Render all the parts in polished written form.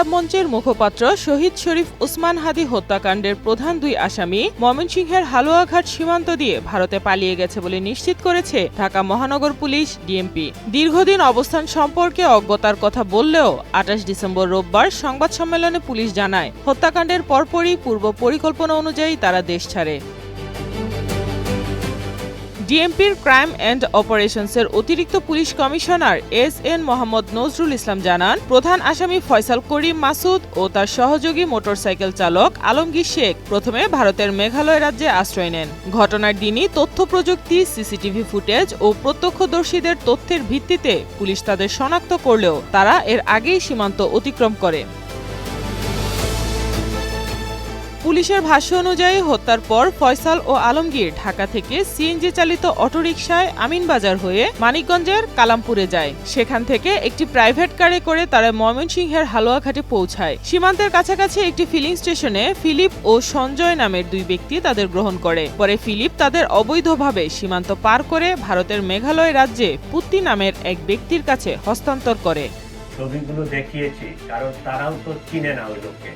ইনকিলাব মঞ্চের মুখপাত্র শহীদ শরীফ ওসমান হাদী হত্যাকাণ্ডের প্রধান দুই আসামি ময়মনসিংহের হালুয়াঘাট সীমান্ত দিয়ে ভারতে পালিয়ে গেছে বলে নিশ্চিত করেছে ঢাকা মহানগর পুলিশ ডিএমপি। দীর্ঘদিন অবস্থান সম্পর্কে অজ্ঞতার কথা বললেও ২৮ ডিসেম্বর রোববার সংবাদ সম্মেলনে পুলিশ জানায়, হত্যাকাণ্ডের পরপরই পূর্ব পরিকল্পনা অনুযায়ী তারা দেশ ছাড়ে। ডিএমপির ক্রাইম অ্যান্ড অপারেশনসের অতিরিক্ত police commissioner S N. Mohammad Nazrul Islam জানান, প্রধান আসামি ফয়সাল করিম মাসুদ ও তার সহযোগী মোটরসাইকেল চালক আলমগীর শেখ প্রথমে ভারতের মেঘালয় রাজ্যে আশ্রয় নেন। ঘটনার দিনই তথ্য প্রযুক্তি, সিসিটিভি ফুটেজ ও প্রত্যক্ষদর্শীদের তথ্যের ভিত্তিতে পুলিশ তাদের শনাক্ত করলেও তারা এর আগেই সীমান্ত অতিক্রম করে। পুলিশের ভাষ্য অনুযায়ী হত্যার পর ফয়সাল ও আলমগীর ঢাকা থেকে সিএনজি চালিত অটোরিকশায় আমিনবাজার হয়ে মানিকগঞ্জের কালামপুরে যায়। সেখান থেকে একটি প্রাইভেট কারে করে তারা ময়মনসিংহের হালুয়াঘাটে পৌঁছায়। সীমান্তের কাছাকাছি একটি ফিলিং স্টেশনে ফিলিপ ও সঞ্জয় নামের দুই ব্যক্তি তাদের গ্রহণ করে। পরে ফিলিপ তাদের অবৈধভাবে সীমান্ত পার করে ভারতের মেঘালয় রাজ্যে পুত্তি নামের এক ব্যক্তির কাছে হস্তান্তর করে। ছবিগুলো দেখিয়েছি কারণ তারাও তো চিনে না ওই লোককে,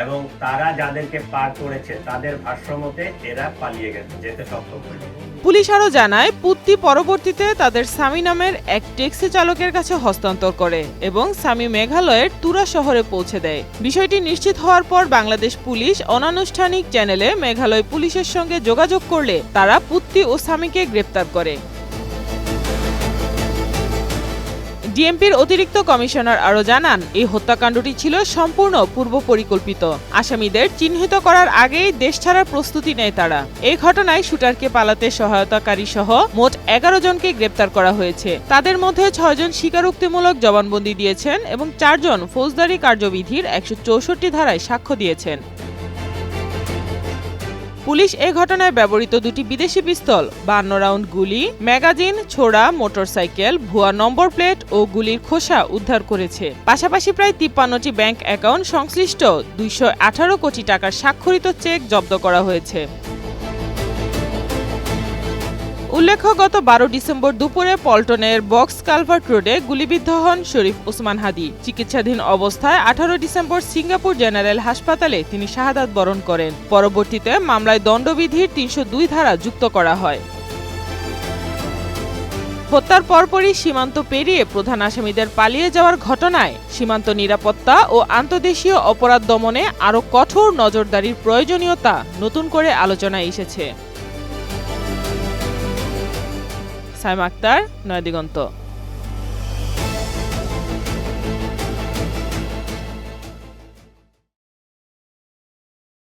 এবং তারা যাদেরকে পার করেছে তাদের ভাষ্যমতে এরা পালিয়ে যেতে সক্ষম হয়েছে। পুলিশ আরও জানায়, পুত্তি পরবর্তীতে তাদের স্বামী নামের এক ট্যাক্সি চালকের কাছে হস্তান্তর করে এবং স্বামী মেঘালয়ের তুরা শহরে পৌঁছে দেয়। বিষয়টি নিশ্চিত হওয়ার পর বাংলাদেশ পুলিশ অনানুষ্ঠানিক চ্যানেলে মেঘালয় পুলিশের সঙ্গে যোগাযোগ করলে তারা পুত্তি ও স্বামীকে গ্রেপ্তার করে। ডিএমপির অতিরিক্ত কমিশনার আরও জানান, এই হত্যাকাণ্ডটি ছিল সম্পূর্ণ পূর্ব পরিকল্পিত। আসামিদের চিহ্নিত করার আগেই দেশ ছাড়ার প্রস্তুতি নেয় তারা। এই ঘটনায় শুটারকে পালাতে সহায়তাকারী সহ মোট ১১ জনকে গ্রেপ্তার করা হয়েছে। তাদের মধ্যে ৬ জন স্বীকারোক্তিমূলক জবানবন্দি দিয়েছেন এবং ৪ জন ফৌজদারি কার্যবিধির ১৬৪ ধারায় সাক্ষ্য দিয়েছেন। পুলিশ এ ঘটনায় ব্যবহৃত দুটি বিদেশি পিস্তল, ৫২ রাউন্ড গুলি, ম্যাগাজিন, ছোড়া, মোটরসাইকেল, ভুয়া নম্বর প্লেট ও গুলির খোসা উদ্ধার করেছে। পাশাপাশি প্রায় ৫৩টি ব্যাংক অ্যাকাউন্ট সংশ্লিষ্ট ২১৮ কোটি টাকার স্বাক্ষরিত চেক জব্দ করা হয়েছে। উল্লেখ্য, গত ১২ ডিসেম্বর দুপুরে পল্টনের বক্স কালভার্ট রোডে গুলিবিদ্ধ হন শরীফ ওসমান হাদী। চিকিৎসাধীন অবস্থায় ১৮ ডিসেম্বর সিঙ্গাপুর জেনারেল হাসপাতালে তিনি শাহাদাত বরণ করেন। পরবর্তীতে মামলায় দণ্ডবিধির ৩০২ ধারা যুক্ত করা হয়। হত্যার পরপরই সীমান্ত পেরিয়ে প্রধান আসামিদের পালিয়ে যাওয়ার ঘটনায় সীমান্ত নিরাপত্তা ও আন্তদেশীয় অপরাধ দমনে আরও কঠোর নজরদারির প্রয়োজনীয়তা নতুন করে আলোচনায় এসেছে। সাইমা আক্তার, নয়াদিগন্ত।